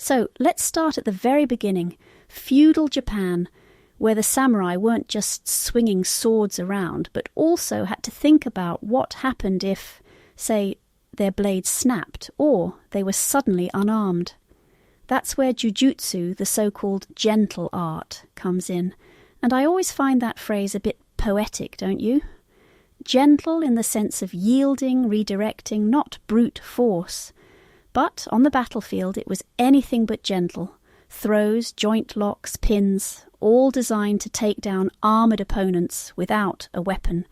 So let's start at the very beginning, feudal Japan, where the samurai weren't just swinging swords around, but also had to think about what happened if, say, their blades snapped or they were suddenly unarmed. That's where jujutsu, the so-called gentle art, comes in. And I always find that phrase a bit poetic, don't you? Gentle in the sense of yielding, redirecting, not brute force. But on the battlefield it was anything but gentle. Throws, joint locks, pins, all designed to take down armoured opponents without a weapon.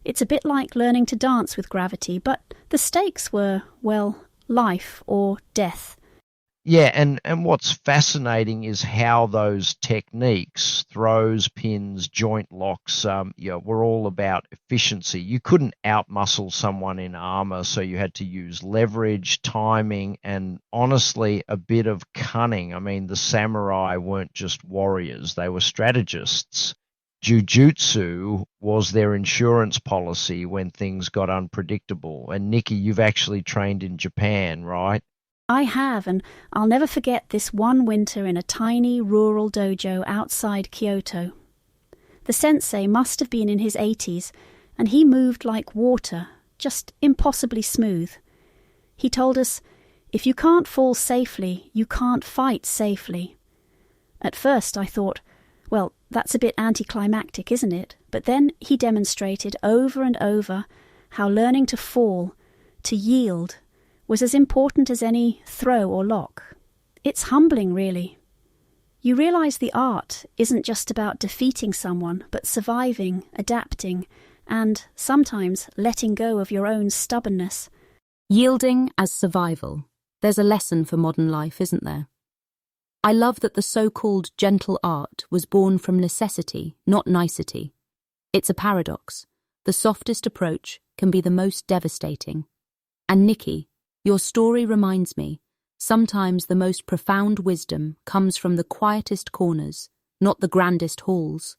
It's a bit like learning to dance with gravity, but the stakes were, well, life or death. Yeah, and what's fascinating is how those techniques, throws, pins, joint locks, were all about efficiency. You couldn't outmuscle someone in armor, so you had to use leverage, timing, and honestly, a bit of cunning. I mean, the samurai weren't just warriors, they were strategists. Jujutsu was their insurance policy when things got unpredictable. And Nikki, you've actually trained in Japan, right? I have, and I'll never forget this one winter in a tiny rural dojo outside Kyoto. The sensei must have been in his 80s, and he moved like water, just impossibly smooth. He told us, if you can't fall safely, you can't fight safely. At first I thought, well, that's a bit anticlimactic, isn't it? But then he demonstrated over and over how learning to fall, to yield, was as important as any throw or lock. It's humbling, really. You realise the art isn't just about defeating someone, but surviving, adapting, and sometimes letting go of your own stubbornness. Yielding as survival. There's a lesson for modern life, isn't there? I love that the so-called gentle art was born from necessity, not nicety. It's a paradox. The softest approach can be the most devastating. And Nikki, your story reminds me, sometimes the most profound wisdom comes from the quietest corners, not the grandest halls.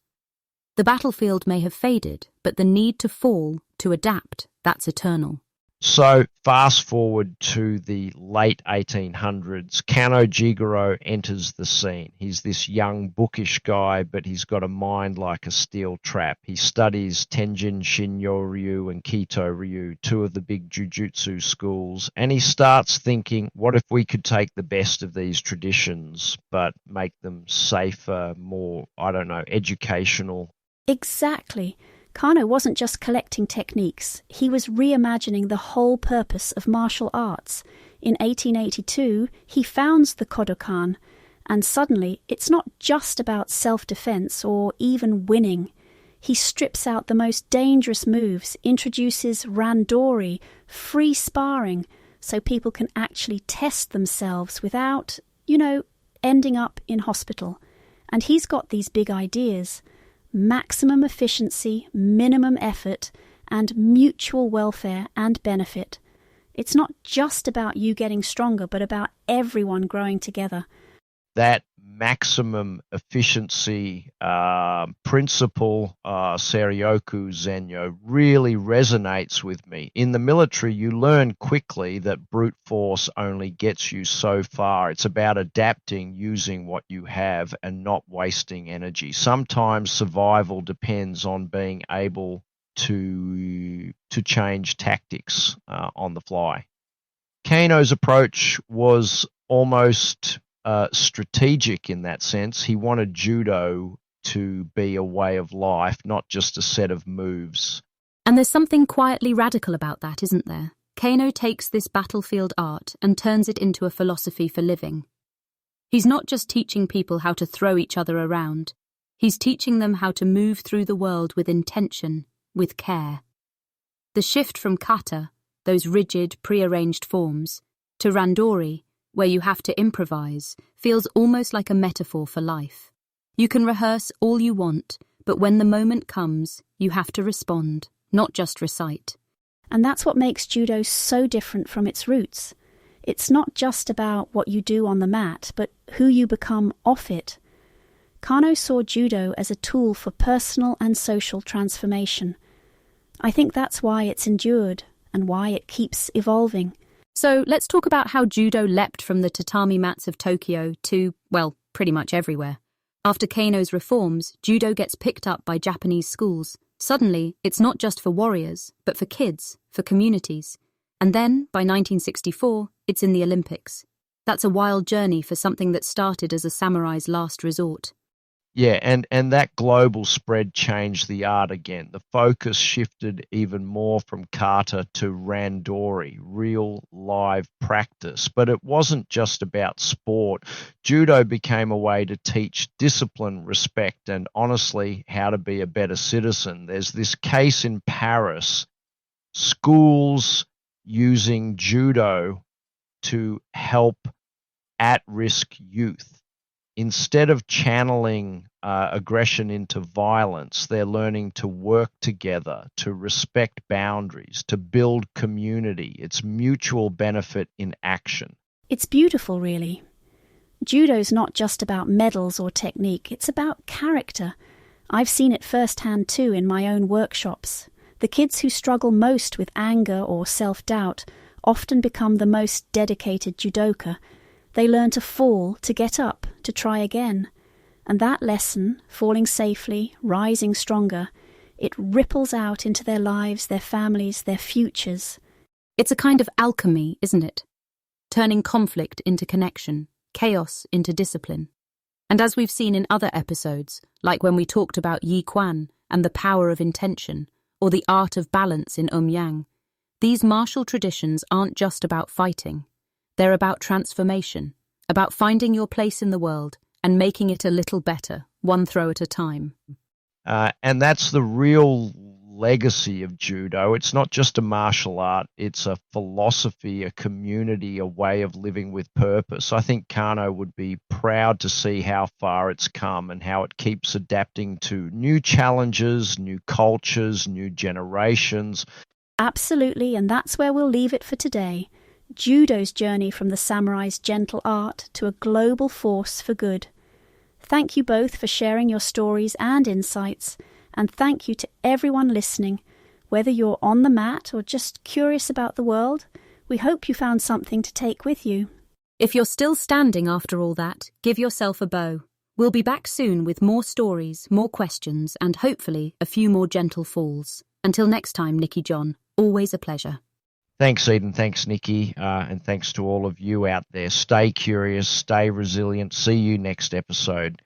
The battlefield may have faded, but the need to fall, to adapt, that's eternal. So fast forward to the late 1800s, Kanō Jigorō enters the scene. He's this young, bookish guy, but he's got a mind like a steel trap. He studies Tenjin Shinryo and Kito Ryu, two of the big jujutsu schools, and he starts thinking, what if we could take the best of these traditions, but make them safer, more, educational? Exactly. Kanō wasn't just collecting techniques, he was reimagining the whole purpose of martial arts. In 1882, he founds the Kodokan, and suddenly it's not just about self-defense or even winning. He strips out the most dangerous moves, introduces randori, free sparring, so people can actually test themselves without, ending up in hospital. And he's got these big ideas. Maximum efficiency, minimum effort, and mutual welfare and benefit. It's not just about you getting stronger, but about everyone growing together. That maximum efficiency principle, Seiryoku Zenyo, really resonates with me. In the military, you learn quickly that brute force only gets you so far. It's about adapting, using what you have, and not wasting energy. Sometimes survival depends on being able to change tactics on the fly. Kanō's approach was almost strategic in that sense. He wanted judo to be a way of life, not just a set of moves. And there's something quietly radical about that, isn't there? Kanō takes this battlefield art and turns it into a philosophy for living. He's not just teaching people how to throw each other around. He's teaching them how to move through the world with intention, with care. The shift from kata, those rigid, prearranged forms, to randori, where you have to improvise, feels almost like a metaphor for life. You can rehearse all you want, but when the moment comes, you have to respond, not just recite. And that's what makes judo so different from its roots. It's not just about what you do on the mat, but who you become off it. Kanō saw judo as a tool for personal and social transformation. I think that's why it's endured and why it keeps evolving. So let's talk about how judo leapt from the tatami mats of Tokyo to, well, pretty much everywhere. After Kanō's reforms, judo gets picked up by Japanese schools. Suddenly, it's not just for warriors, but for kids, for communities. And then, by 1964, it's in the Olympics. That's a wild journey for something that started as a samurai's last resort. Yeah, and that global spread changed the art again. The focus shifted even more from kata to randori, real live practice. But it wasn't just about sport. Judo became a way to teach discipline, respect, and honestly, how to be a better citizen. There's this case in Paris, schools using judo to help at-risk youth. Instead of channeling aggression into violence, they're learning to work together, to respect boundaries, to build community. It's mutual benefit in action. It's beautiful, really. Judo's not just about medals or technique, it's about character. I've seen it firsthand too in my own workshops. The kids who struggle most with anger or self-doubt often become the most dedicated judoka. They learn to fall, to get up, to try again. And that lesson, falling safely, rising stronger, it ripples out into their lives, their families, their futures. It's a kind of alchemy, isn't it? Turning conflict into connection, chaos into discipline. And as we've seen in other episodes, like when we talked about Yi Quan and the power of intention, or the art of balance in Yang, these martial traditions aren't just about fighting. They're about transformation, about finding your place in the world and making it a little better, one throw at a time. And that's the real legacy of judo. It's not just a martial art, it's a philosophy, a community, a way of living with purpose. I think Kanō would be proud to see how far it's come and how it keeps adapting to new challenges, new cultures, new generations. Absolutely, and that's where we'll leave it for today. Judo's journey from the samurai's gentle art to a global force for good. Thank you both for sharing your stories and insights, and thank you to everyone listening. Whether you're on the mat or just curious about the world, we hope you found something to take with you. If you're still standing after all that, give yourself a bow. We'll be back soon with more stories, more questions, and hopefully a few more gentle falls. Until next time, Nikki John, always a pleasure. Thanks, Eden. Thanks, Nikki. And thanks to all of you out there. Stay curious, stay resilient. See you next episode.